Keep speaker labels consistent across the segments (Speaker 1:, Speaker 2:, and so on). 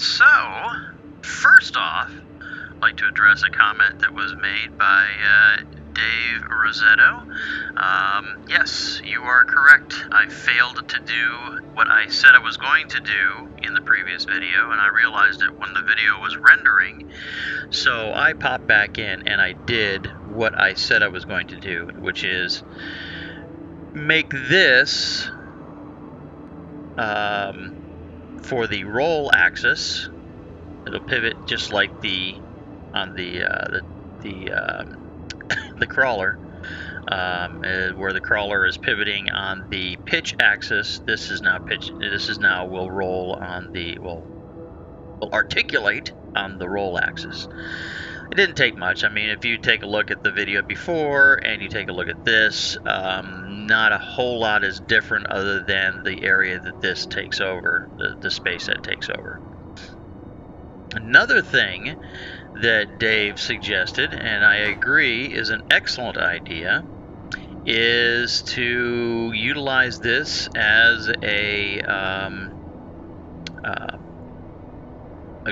Speaker 1: So, first off, I'd like to address a comment that was made by Dave Rosetto. Yes, you are correct. I failed to do what I said I was going to do in the previous video, and I realized it when the video was rendering. So I popped back in and I did what I said I was going to do, which is make this for the roll axis. It'll pivot just like on the crawler, where the crawler is pivoting on the pitch axis. This is now will roll on the will articulate on the roll axis. It didn't take much. I mean, if you take a look at the video before and you take a look at this, not a whole lot is different other than the area that this takes over, the space that takes over. Another thing that Dave suggested, and I agree is an excellent idea, is to utilize this as a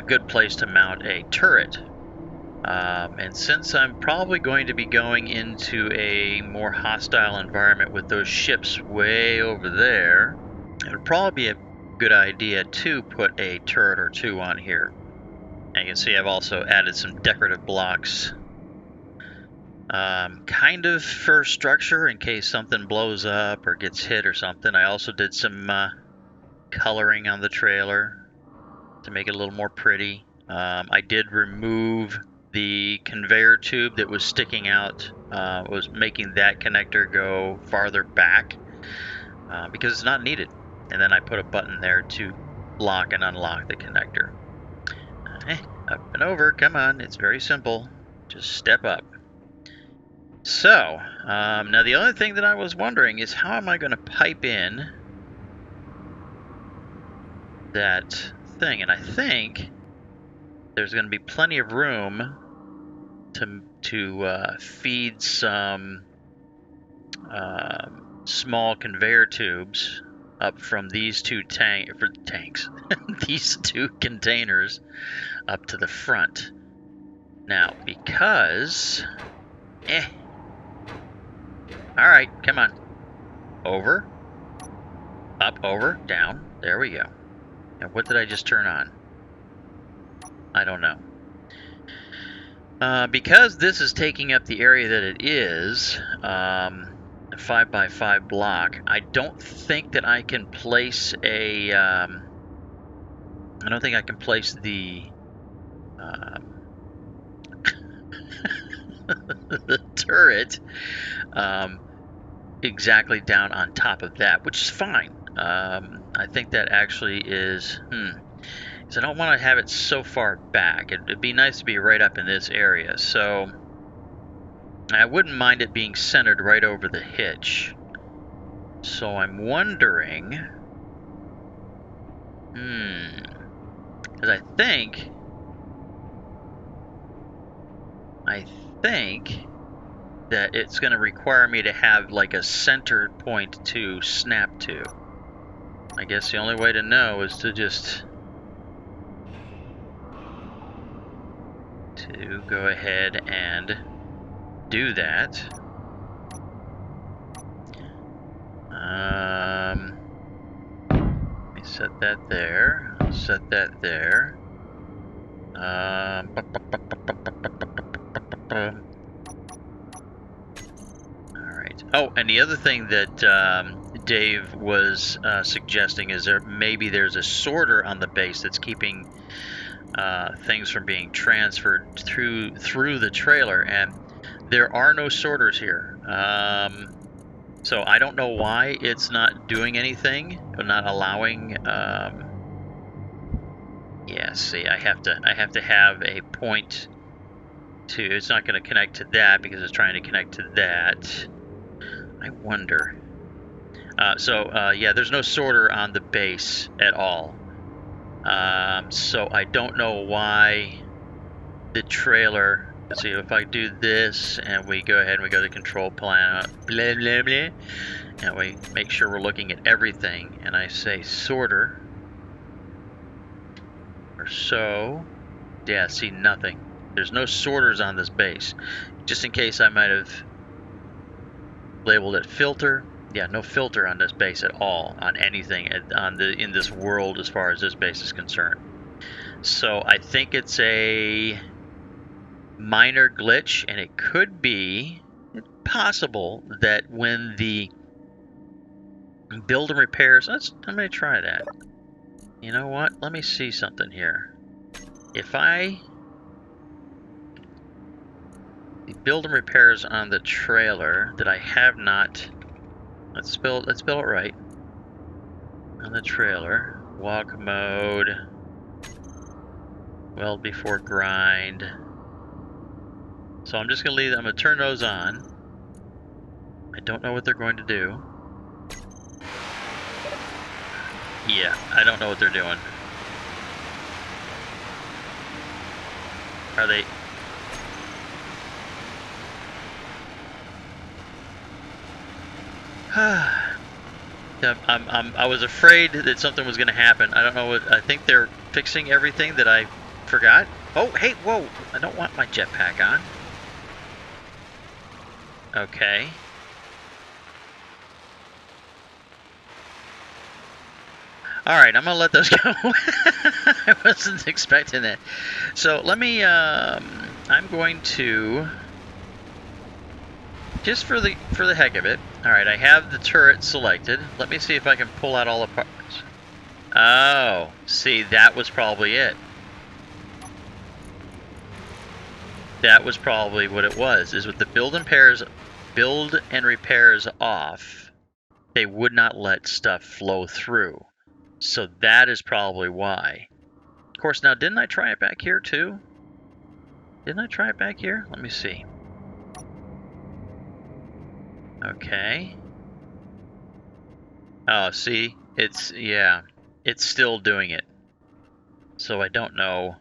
Speaker 1: good place to mount a turret. And since I'm probably going to be going into a more hostile environment with those ships way over there, it would probably be a good idea to put a turret or two on here. And you can see I've also added some decorative blocks, kind of for structure in case something blows up or gets hit or something. I also did some coloring on the trailer to make it a little more pretty. I did remove the conveyor tube that was sticking out, was making that connector go farther back because it's not needed. And then I put a button there to lock and unlock the connector. Up and over, come on, it's very simple. Just step up. So, now the other thing that I was wondering is how am I going to pipe in that thing? And I think there's going to be plenty of room to feed some small conveyor tubes up from these two tanks, these two containers up to the front. Now, because, all right, come on, over, up, over, down, there we go. And what did I just turn on? I don't know. Because this is taking up the area that it is, a 5x5 block, I don't think that I can place a, I don't think I can place the, the turret, exactly down on top of that, which is fine. I think that actually is, so I don't want to have it so far back. It'd be nice to be right up in this area. So I wouldn't mind it being centered right over the hitch. So I'm wondering, because I think that it's going to require me to have like a center point to snap to. I guess the only way to know is to just go ahead and do that. Let me set that there. Set that there. Alright. Oh, and the other thing that Dave was suggesting is maybe there's a sorter on the base that's keeping things from being transferred through the trailer, and there are no sorters here. So I don't know why it's not doing anything, or not allowing. Yeah, see, I have to have a point to. It's not going to connect to that because it's trying to connect to that. I wonder. Yeah, there's no sorter on the base at all. So I don't know why the trailer. Let's see if I do this and we go ahead and we go to the control panel, blah blah blah, and we make sure we're looking at everything. And I say sorter or so. Yeah, see, nothing. There's no sorters on this base. Just in case I might have labeled it filter. Yeah, no filter on this base at all, on anything in this world as far as this base is concerned. So I think it's a minor glitch, and it could be possible that when the build and repairs, I'm going to try that. You know what? Let me see something here. If the build and repairs on the trailer that I have not, let's spell it right. On the trailer, walk mode, weld before grind. So I'm just going to leave them. I'm going to turn those on. I don't know what they're going to do. Yeah, I don't know what they're doing. Are they... I was afraid that something was going to happen. I don't know what... I think they're fixing everything that I forgot. Oh, hey, whoa! I don't want my jetpack on. Okay. Alright, I'm going to let those go. I wasn't expecting that. So let me, I'm going to, just for the heck of it. Alright, I have the turret selected. Let me see if I can pull out all the parts. Oh, see, that was probably it. That was probably what it was, is with the build and repairs off, they would not let stuff flow through. So that is probably why. Of course, now, didn't I try it back here, too? Didn't I try it back here? Let me see. Okay. Oh, see? It's, yeah. It's still doing it. So I don't know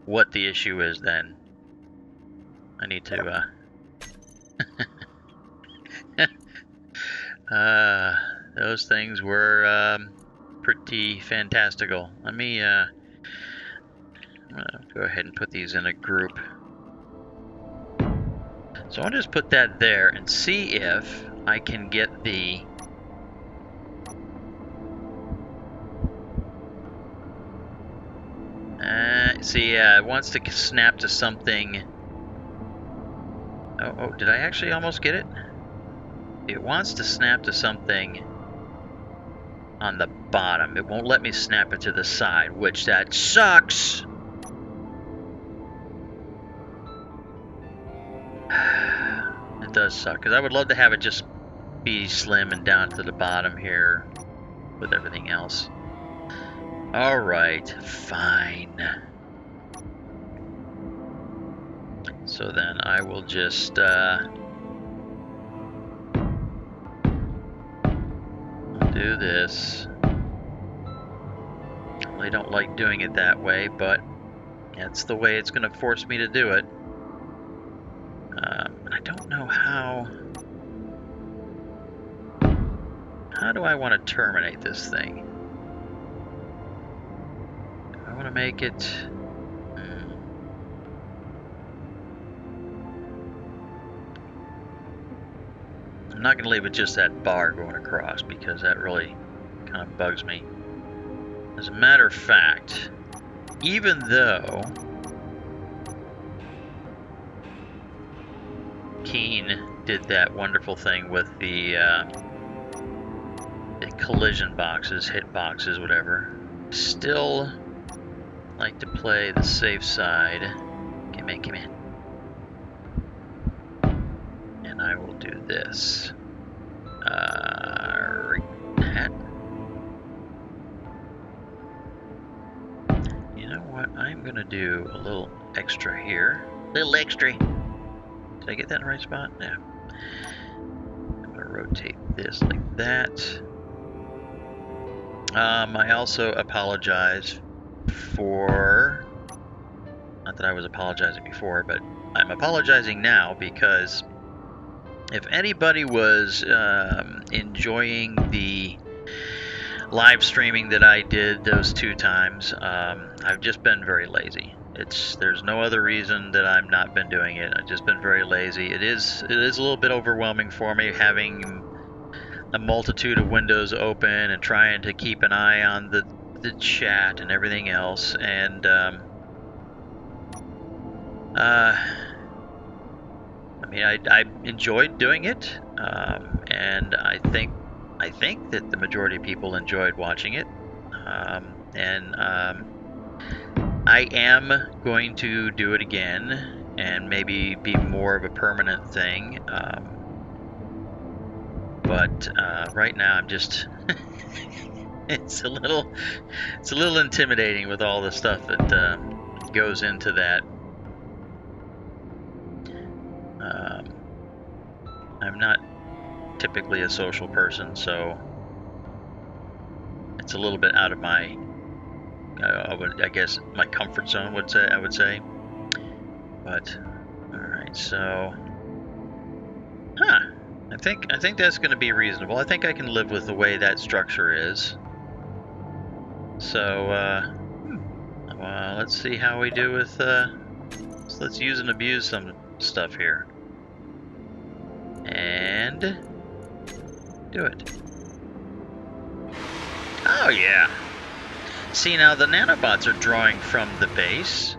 Speaker 1: what the issue is then. I need to, those things were, pretty fantastical. Let me, I'm gonna go ahead and put these in a group. So I'll just put that there and see if I can get the... see, it wants to snap to something. Oh, did I actually almost get it? It wants to snap to something on the bottom. It won't let me snap it to the side, which that sucks. It does suck, because I would love to have it just be slim and down to the bottom here with everything else. Alright, fine. So then I will just do this. I really don't like doing it that way, but that's the way it's going to force me to do it. I don't know how do I want to terminate this thing? Do I want to make it... I'm not going to leave it just that bar going across, because that really kind of bugs me. As a matter of fact, even though Keen did that wonderful thing with the collision boxes, hit boxes, whatever, still like to play the safe side. Come in. And I will do this. That. You know what? I'm gonna do a little extra here. Little extra. Did I get that in the right spot? Yeah. I'm gonna rotate this like that. I also apologize for, not that I was apologizing before, but I'm apologizing now because if anybody was enjoying the live streaming that I did those 2 times, I've just been very lazy. There's no other reason that I've not been doing it. I've just been very lazy. It is a little bit overwhelming for me, having a multitude of windows open and trying to keep an eye on the chat and everything else. And I mean, I enjoyed doing it, and I think that the majority of people enjoyed watching it, and I am going to do it again, and maybe be more of a permanent thing. But right now, I'm just it's a little intimidating with all the stuff that goes into that. I'm not typically a social person, so it's a little bit out of my, I guess, my comfort zone. I would say. But all right, so, I think that's going to be reasonable. I think I can live with the way that structure is. So, well, let's see how we do with. So let's use and abuse some stuff here. And do it. Oh yeah. See, now the nanobots are drawing from the base,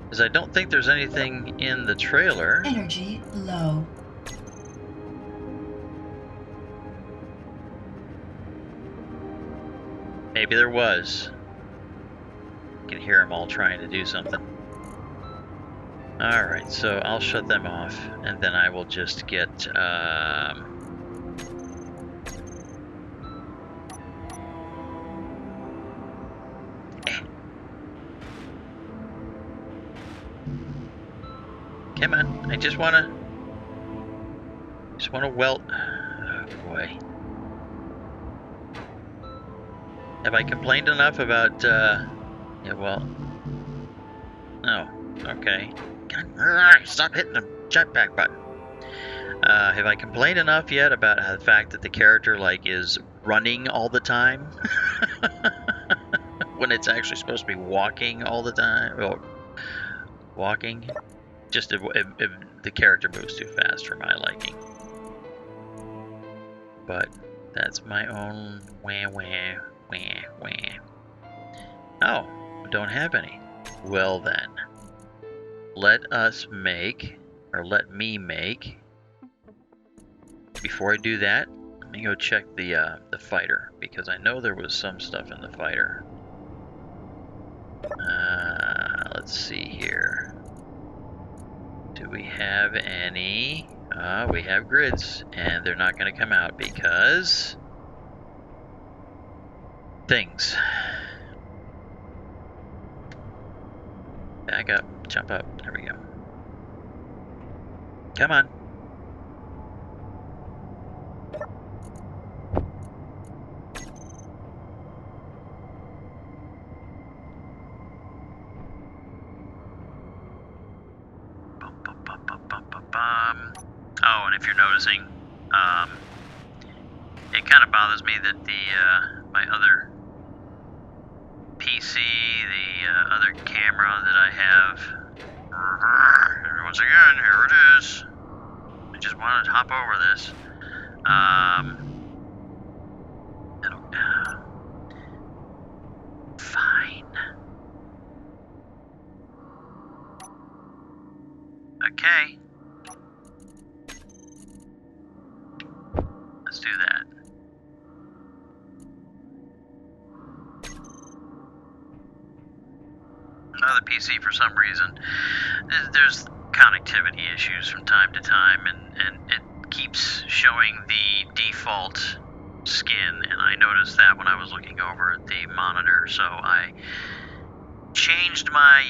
Speaker 1: because I don't think there's anything in the trailer.
Speaker 2: Energy low.
Speaker 1: Maybe there was. You can hear them all trying to do something. Alright, so I'll shut them off, and then I will just get, Come on, I just wanna weld. Oh boy. Have I complained enough about, yeah, well, no, okay. Stop hitting the jetpack button. Have I complained enough yet about the fact that the character, like, is running all the time? When it's actually supposed to be walking all the time? Well, walking? Just if the character moves too fast for my liking. But that's my own wah. Oh, don't have any. Well then, let me make. Before I do that, let me go check the fighter, because I know there was some stuff in the fighter. Let's see here. Do we have any? We have grids, and they're not going to come out because things. Back up, jump up. There we go. Come on. Oh, and if you're noticing, it kind of bothers me that my other PC, the other camera that I have, once again, here it is. I just wanted to hop over this. Fine. Okay. Let's do that. Another PC, for some reason, there's connectivity issues from time to time, and it keeps showing the default skin, and I noticed that when I was looking over at the monitor, so I changed my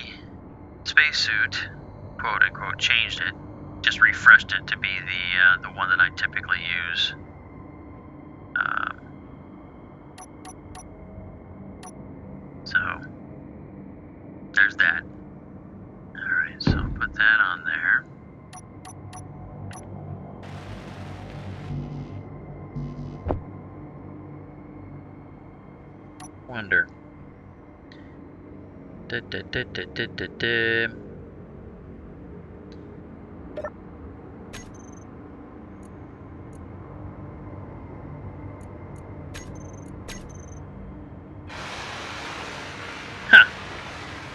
Speaker 1: spacesuit, quote unquote, changed it, just refreshed it to be the one that I typically use. So there's that. Alright, so I'll put that on there. wonder. Huh.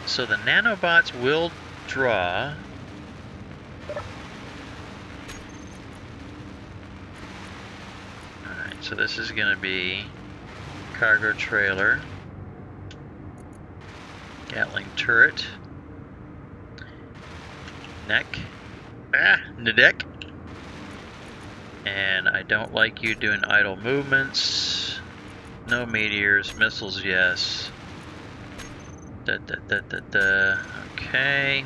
Speaker 1: So the nanobots will draw. Alright, so this is going to be cargo trailer, Gatling turret, neck, the deck. And I don't like you doing idle movements. No meteors, missiles, yes. Okay.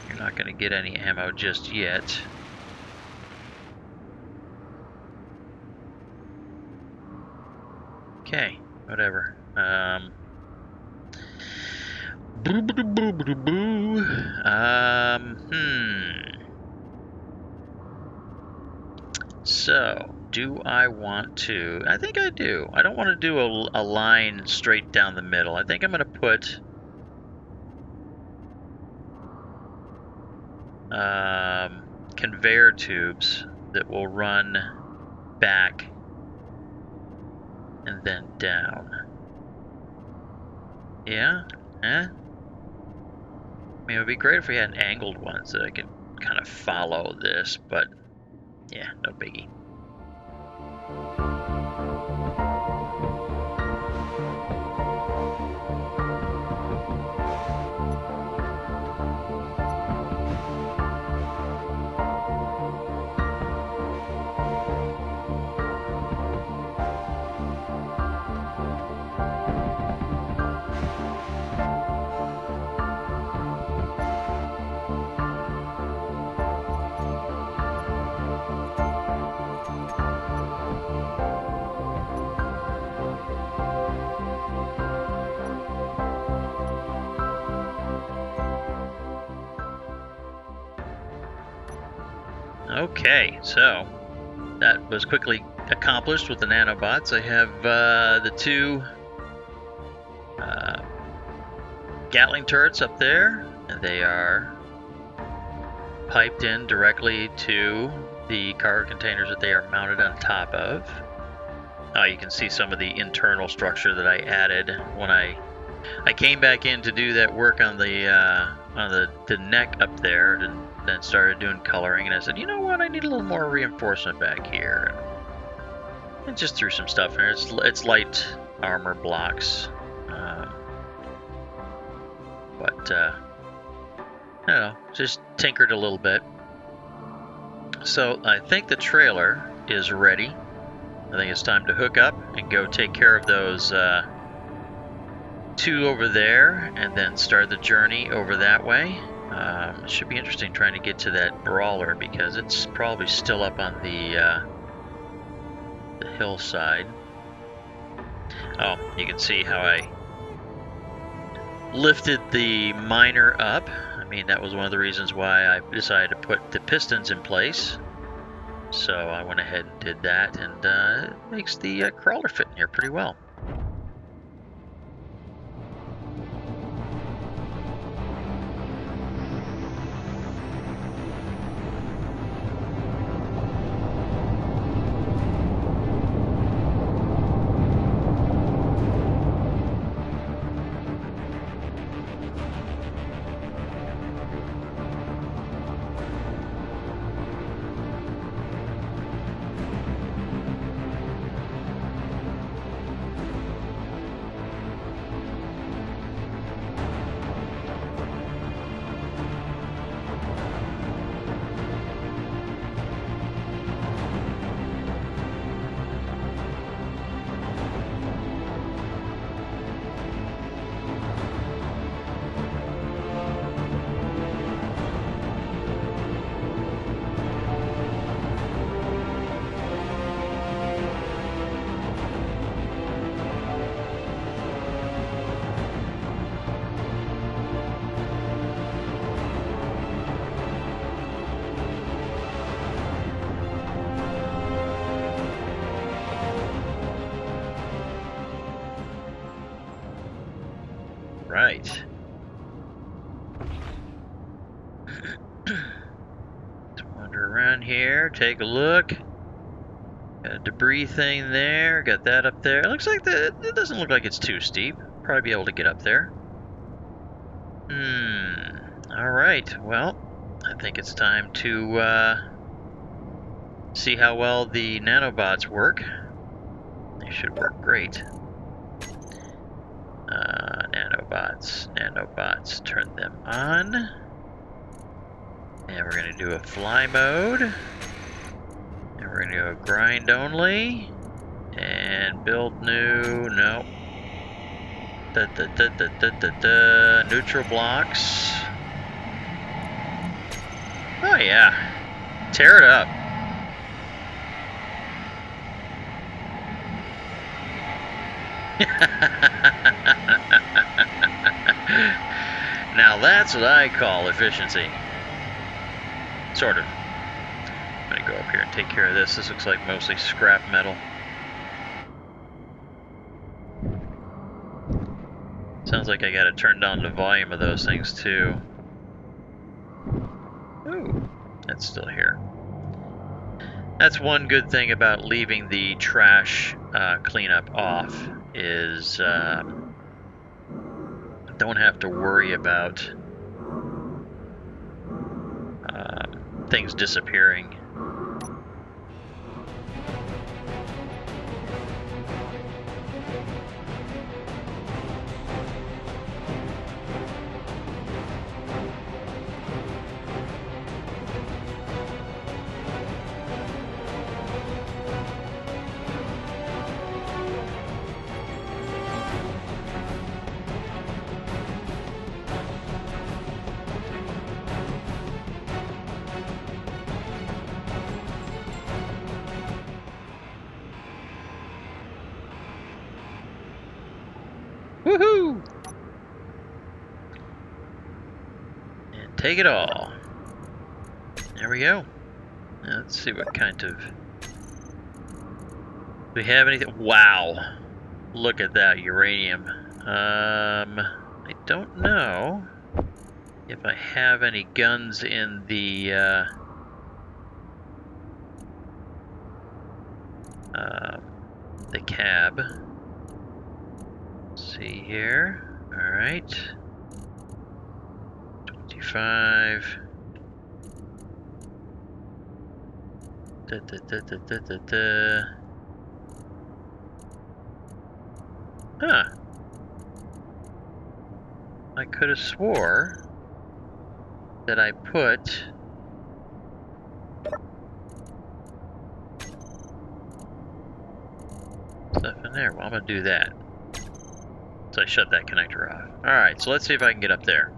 Speaker 1: You're not going to get any ammo just yet. Okay, whatever. So, do I want to? I think I do. I don't want to do a line straight down the middle. I think I'm going to put conveyor tubes that will run back and then down. Yeah? Eh? I mean, it would be great if we had angled ones that I could kind of follow this, but yeah, no biggie. Okay, so that was quickly accomplished with the nanobots. I have the two Gatling turrets up there, and they are piped in directly to the cargo containers that they are mounted on top of. You can see some of the internal structure that I added when I came back in to do that work on the neck up there, and then started doing coloring, and I said, you know what, I need a little more reinforcement back here, and just threw some stuff in there. It's light armor blocks, but I don't know, just tinkered a little bit. So I think the trailer is ready. I think it's time to hook up and go take care of those two over there, and then start the journey over that way. It should be interesting trying to get to that brawler, because it's probably still up on the hillside. Oh, you can see how I lifted the miner up. I mean, that was one of the reasons why I decided to put the pistons in place. So I went ahead and did that, and it makes the crawler fit in here pretty well. right. Let's wander around here, take a look. Got a debris thing there, got that up there. It looks like it doesn't look like it's too steep. Probably be able to get up there. Alright, well, I think it's time to see how well the nanobots work. They should work great. Nanobots, turn them on. And we're going to do a fly mode. And we're going to go grind only. And build new, no. Neutral blocks. Oh yeah, tear it up. Now that's what I call efficiency. Sort of. I'm gonna go up here and take care of this. This looks like mostly scrap metal. Sounds like I gotta turn down the volume of those things too. Ooh, that's still here. That's one good thing about leaving the trash cleanup off is don't have to worry about things disappearing. Woohoo! And take it all. There we go. Now let's see what kind of... Do we have anything? Wow! Look at that uranium. I don't know if I have any guns in the cab. Let's see here. All right. 25. Huh. I could have swore that I put stuff in there. Well, I'm going to do that. So I shut that connector off. Alright, so let's see if I can get up there.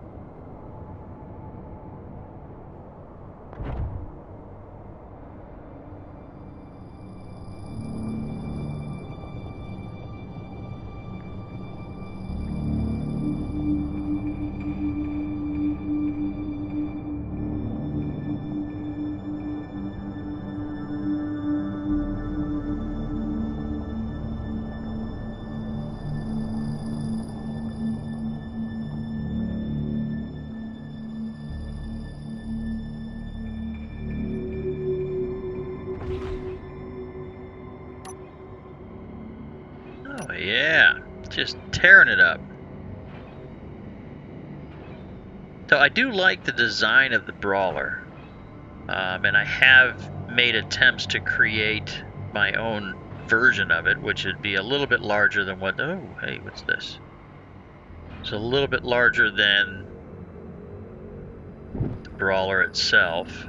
Speaker 1: Oh yeah, just tearing it up. So I do like the design of the brawler, and I have made attempts to create my own version of it, which would be a little bit larger than what... Oh, hey, what's this? It's a little bit larger than the brawler itself.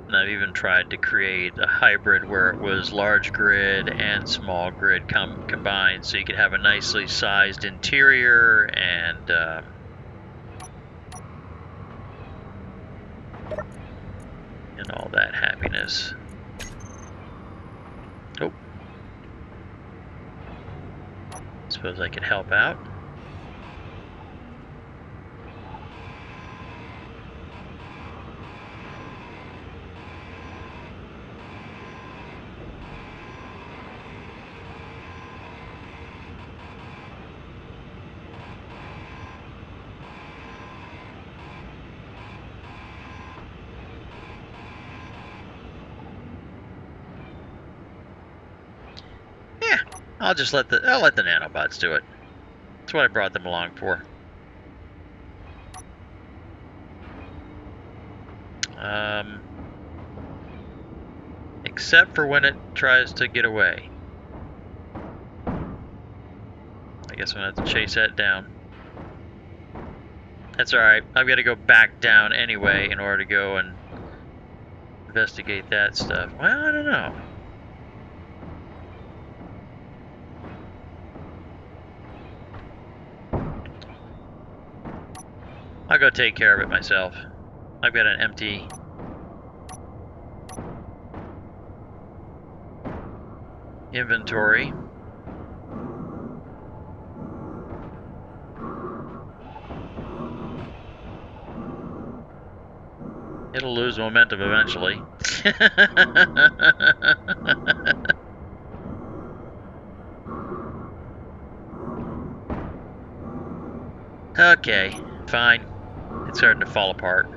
Speaker 1: And I've even tried to create a hybrid where it was large grid and small grid combined, so you could have a nicely sized interior and all that happiness. Oh, suppose I could help out. I'll let the nanobots do it. That's what I brought them along for. Except for when it tries to get away. I guess I'm gonna have to chase that down. That's alright. I've got to go back down anyway in order to go and investigate that stuff. Well, I don't know. I'll go take care of it myself. I've got an empty inventory. It'll lose momentum eventually. Okay, fine. It's starting to fall apart.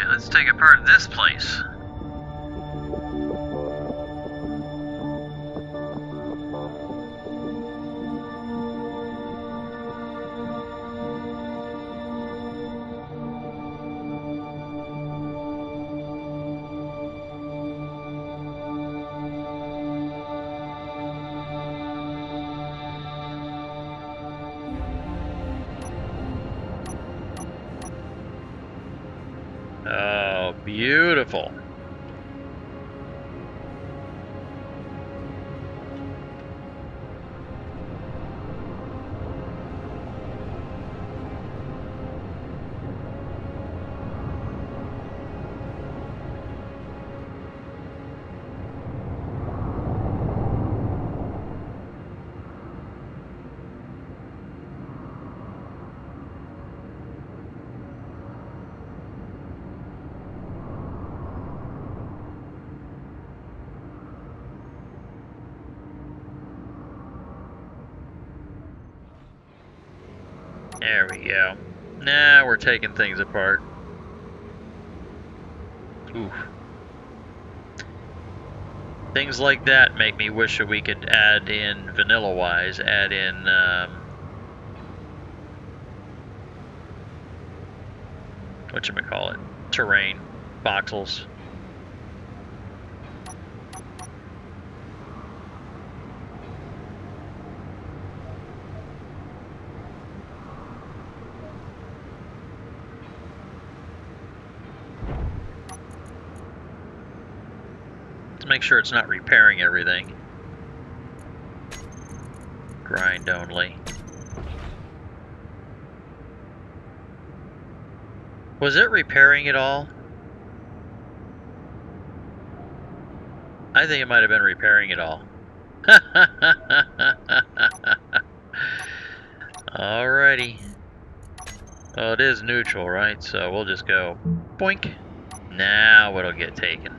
Speaker 1: Let's take apart this place. Oh, beautiful. There we go. Now we're taking things apart. Oof. Things like that make me wish that we could add in, vanilla-wise, add in whatchamacallit, terrain, voxels. To make sure it's not repairing everything. Grind only. Was it repairing it all? I think it might have been repairing it all. Alrighty. Well, it is neutral, right? So we'll just go boink. Now it'll get taken.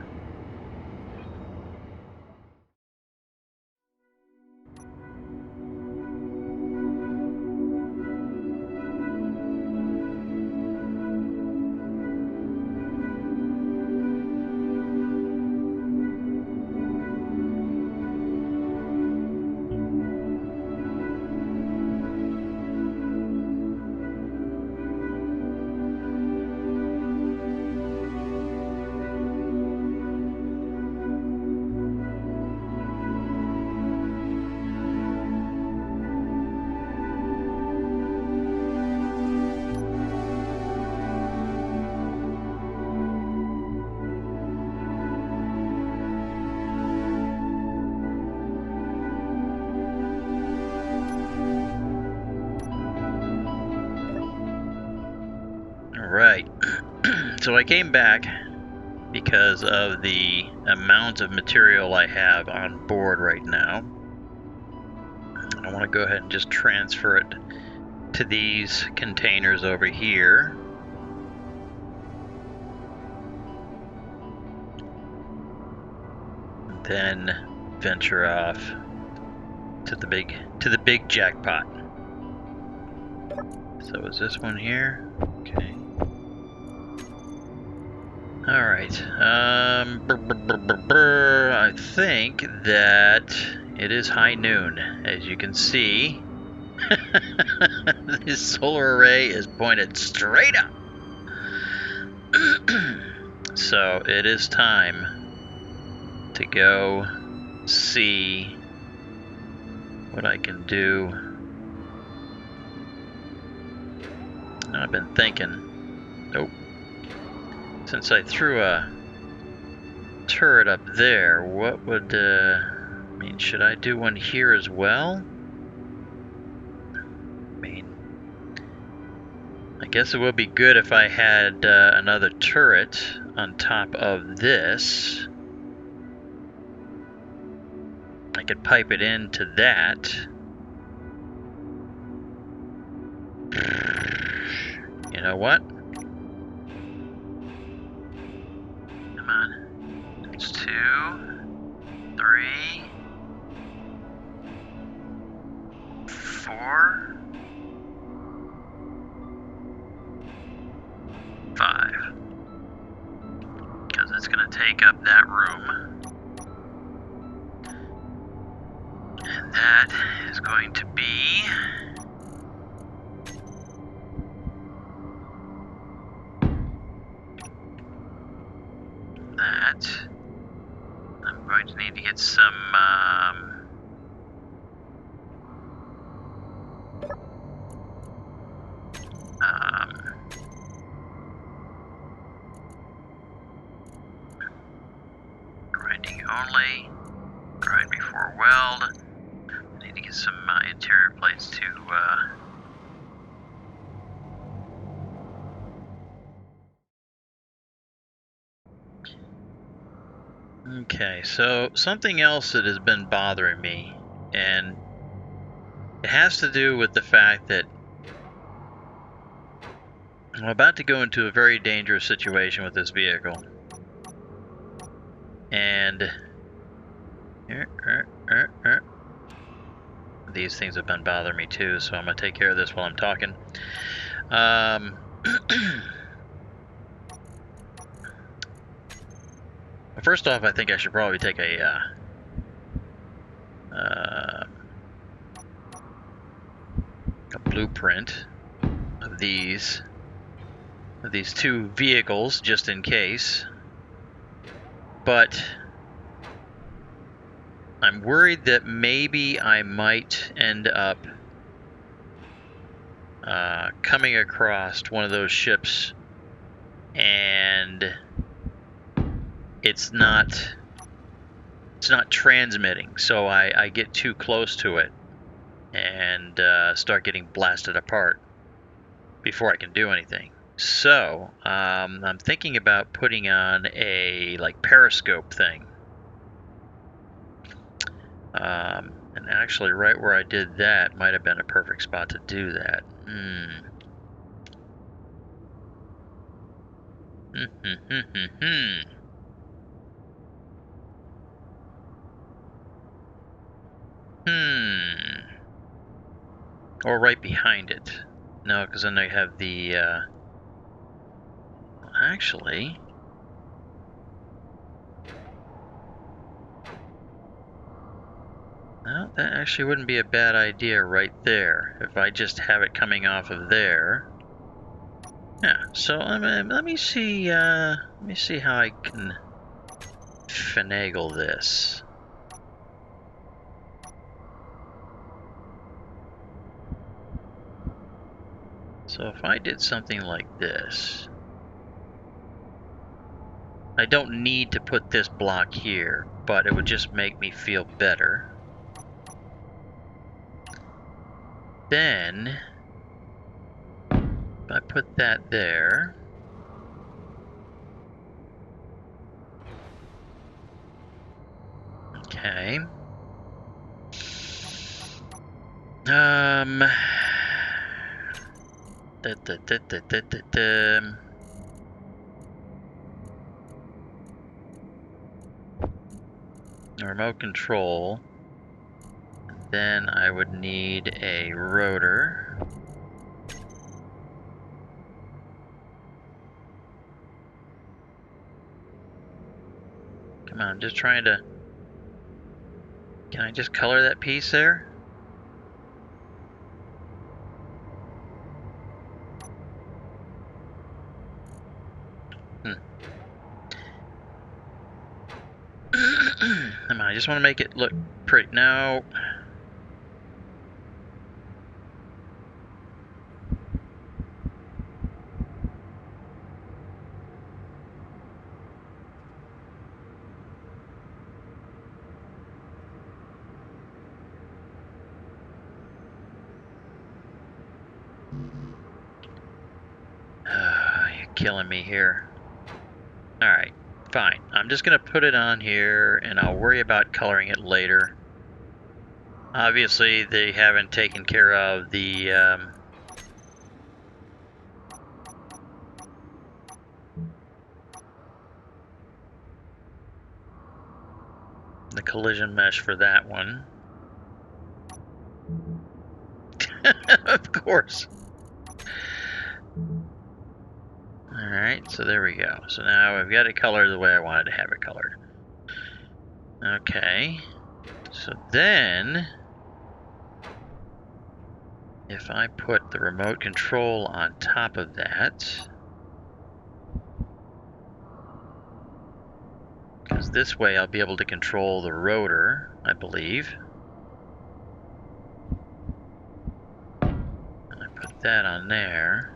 Speaker 1: So I came back because of the amount of material I have on board right now. I want to go ahead and just transfer it to these containers over here. And then venture off to the big jackpot. So is this one here? Okay. All right. I think that it is high noon, as you can see. This solar array is pointed straight up. So it is time to go see what I can do. I've been thinking, nope. Since I threw a turret up there, what would, I mean, should I do one here as well? I mean, I guess it would be good if I had another turret on top of this. I could pipe it into that. You know what? Come on. It's 2, 3, 4, 5. Because it's going to take up that room. And that is going to be that. I'm going to need to get some grinding only, grind before weld. I need to get some interior plates to Okay, so something else that has been bothering me, and it has to do with the fact that I'm about to go into a very dangerous situation with this vehicle. And these things have been bothering me too, so I'm going to take care of this while I'm talking. First off, I think I should probably take a blueprint of these two vehicles, just in case. But I'm worried that maybe I might end up coming across one of those ships and it's not transmitting, so I get too close to it and start getting blasted apart before I can do anything. So I'm thinking about putting on a periscope thing. And actually right where I did that might have been a perfect spot to do that. Or right behind it. No, because then I have the, actually, well, that actually wouldn't be a bad idea right there, if I just have it coming off of there. Yeah, so let me see how I can finagle this. So if I did something like this, I don't need to put this block here, but it would just make me feel better. Then, if I put that there, Okay. Remote control. Then I would need a rotor. Come on, I'm just trying to... Can I just color that piece there? Come on, I just want to make it look pretty. No. You're killing me here. Alright, fine. I'm just going to put it on here, and I'll worry about coloring it later. Obviously, they haven't taken care of the collision mesh for that one. Of course. Alright, so there we go. So now I've got it colored the way I wanted to have it colored. Okay. So then, if I put the remote control on top of that, because this way I'll be able to control the rotor, I believe. And I put that on there.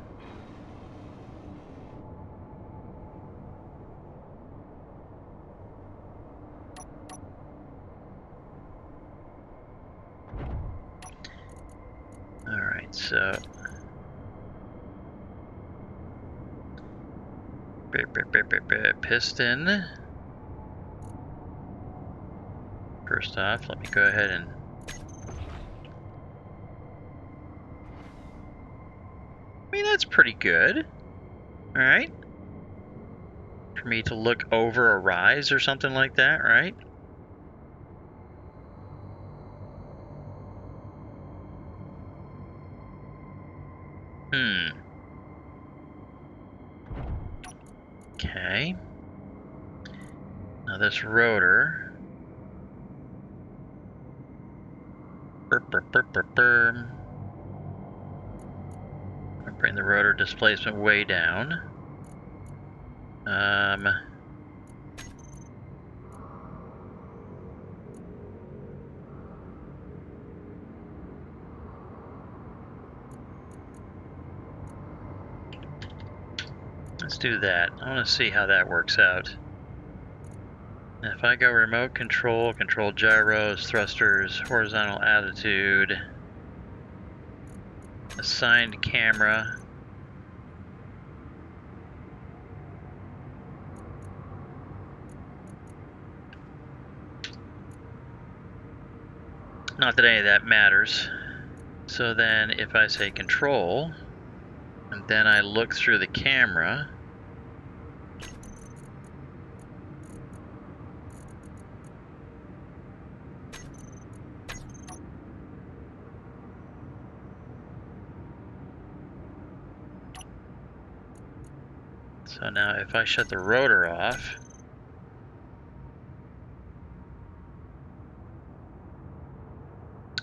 Speaker 1: Alright, so piston. First off, let me go ahead and I mean, that's pretty good. Alright. For me to look over a rise or something like that, right? Okay. Now this rotor. Bring the rotor displacement way down. Let's do that. I want to see how that works out. If I go remote control, control gyros, thrusters, horizontal attitude, assigned camera. Not that any of that matters. So then if I say control, and then I look through the camera, so now if I shut the rotor off,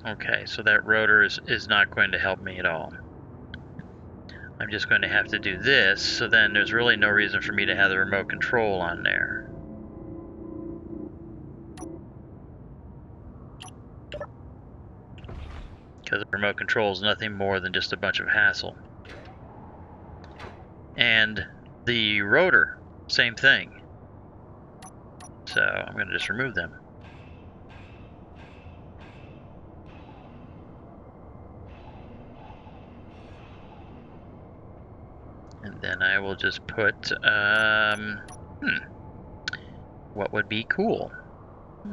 Speaker 1: okay, so that rotor is not going to help me at all. I'm just going to have to do this, so then there's really no reason for me to have the remote control on there. Because the remote control is nothing more than just a bunch of hassle. And the rotor, same thing. So I'm going to just remove them. And then I will just put, what would be cool? Put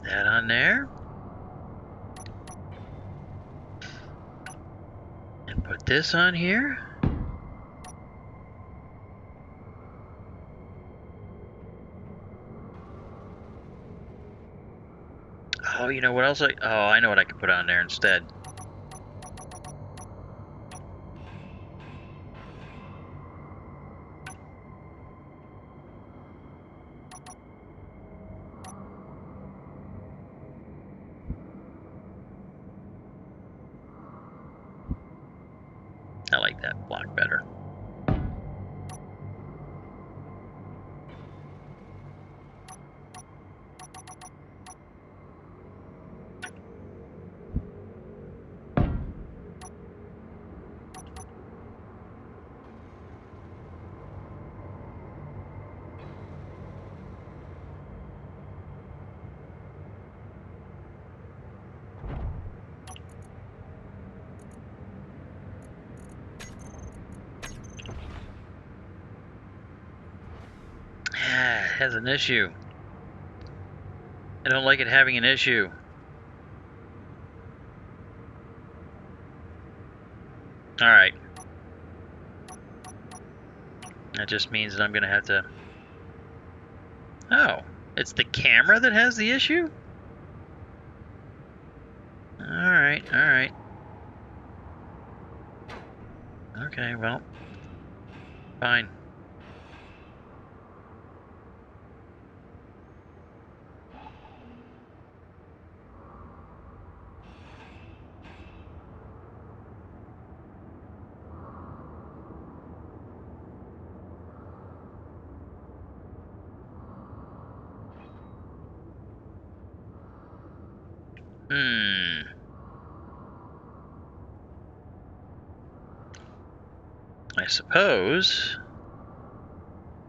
Speaker 1: that on there. And put this on here. Oh, you know what else I know what I could put on there instead. I like that block better. It has an issue. I don't like it having an issue. Alright. That just means that I'm going to have to... Oh, it's the camera that has the issue? Alright, alright. Okay, well, fine. I suppose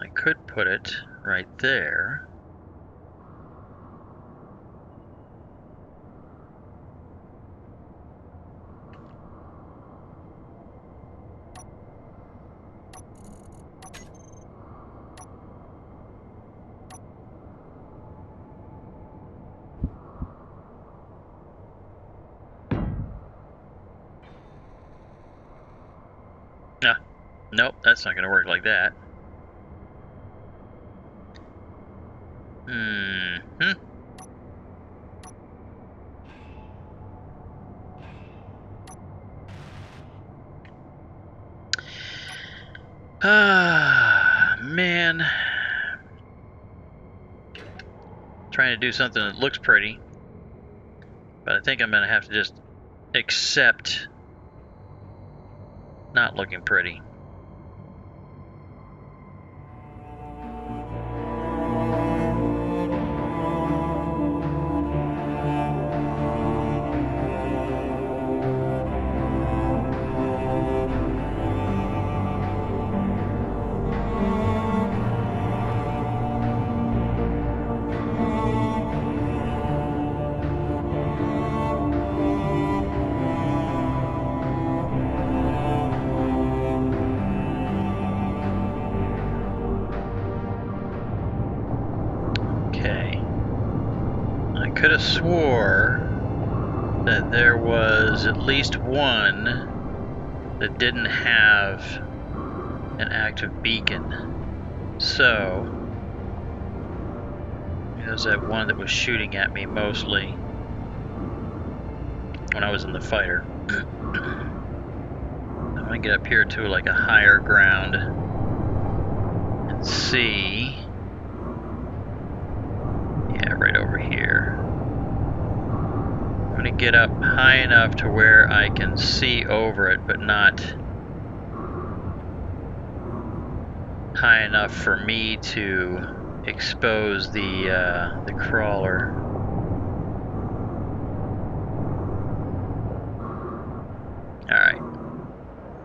Speaker 1: I could put it right there. No, nope, that's not going to work like that. Ah, man. Trying to do something that looks pretty, but I think I'm going to have to just accept not looking pretty. Could have swore that there was at least one that didn't have an active beacon. So there's that one that was shooting at me mostly when I was in the fighter. I'm gonna get up here to like a higher ground and see. Yeah, right over here. I'm going to get up high enough to where I can see over it, but not high enough for me to expose the crawler. All right,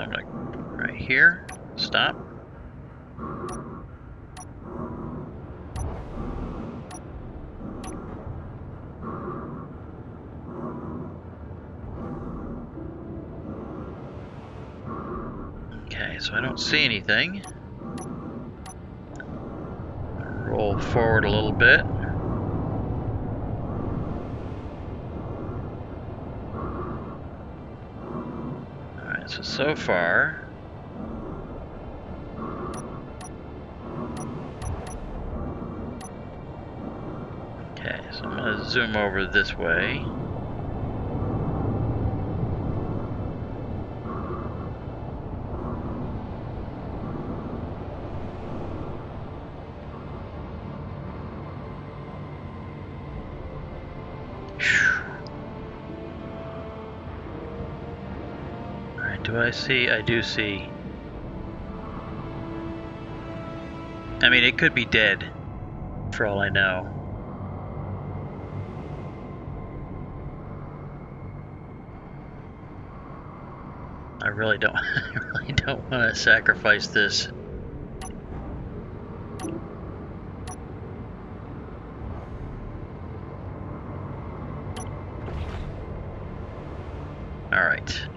Speaker 1: I'm going to right here, stop. Okay, so I don't see anything. Roll forward a little bit. Alright, so far. Okay, so I'm going to zoom over this way. Alright, do I see? I do see. I mean, it could be dead, for all I know. I really don't want to sacrifice this. All right.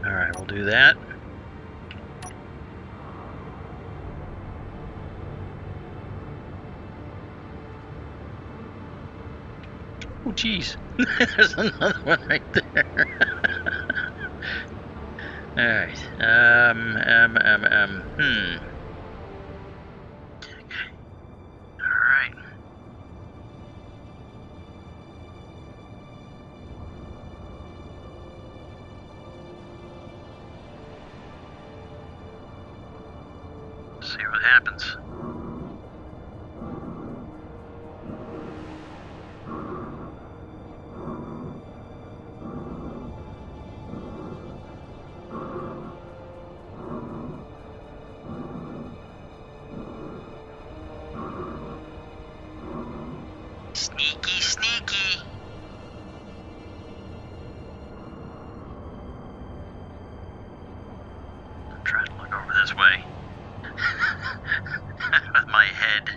Speaker 1: All right, we'll do that. Oh, geez. There's another one right there. All right. All right. See what happens. Sneaky, sneaky. I'm trying to look over this way. With my head.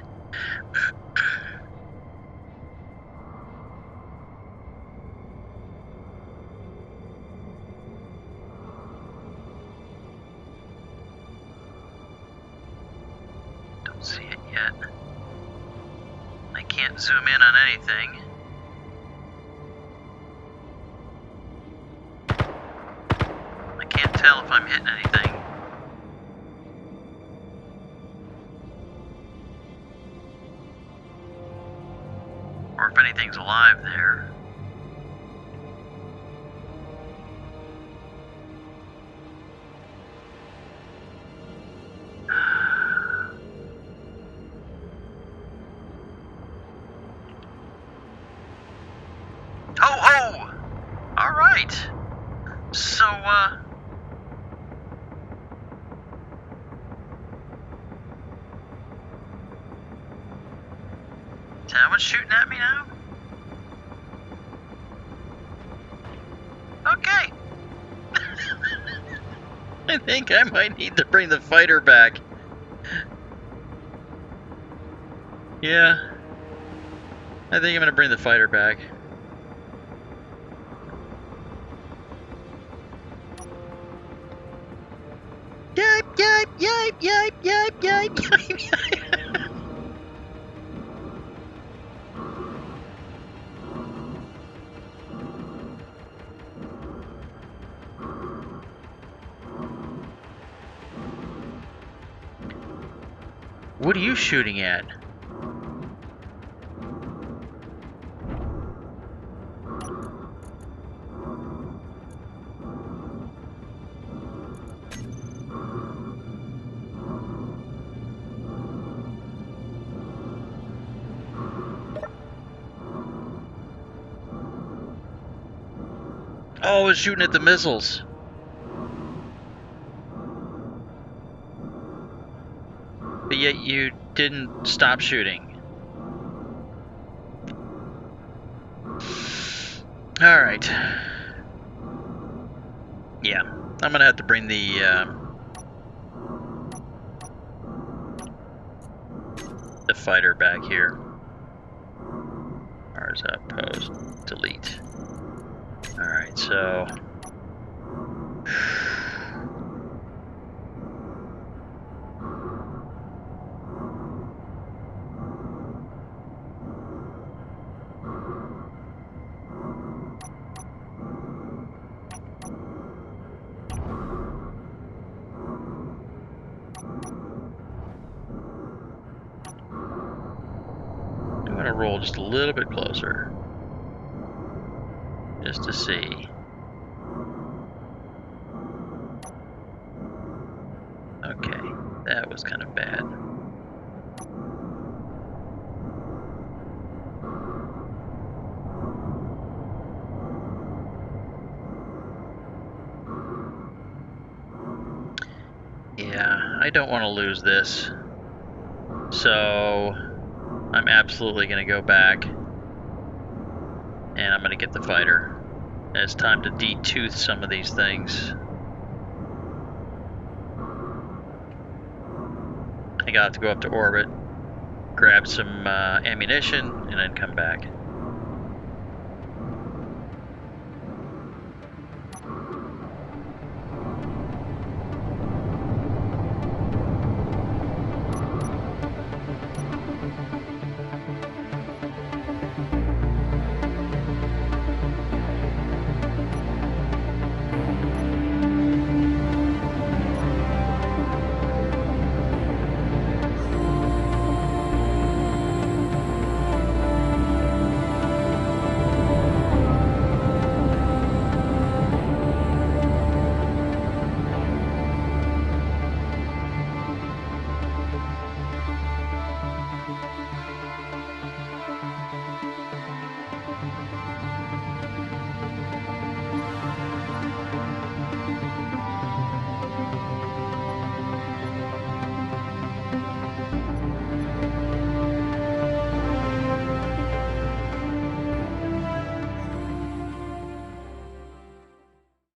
Speaker 1: Don't see it yet. I can't zoom in on anything. I can't tell if I'm hitting anything. Or if anything's alive there. Oh! Alright. So, someone's shooting at me now? Okay. I think I might need to bring the fighter back. Yeah. I think I'm gonna bring the fighter back. Yipe. What are you shooting at? Oh, I was shooting at the missiles. But yet you didn't stop shooting. Alright. Yeah, I'm gonna have to bring the fighter back here. Where's outpost? Delete. Alright, so... I'm going to roll just a little bit closer. Just to see. Okay, that was kind of bad. Yeah, I don't want to lose this. So I'm absolutely going to go back and I'm going to get the fighter. And it's time to detooth some of these things. I got to go up to orbit, grab some ammunition, and then come back.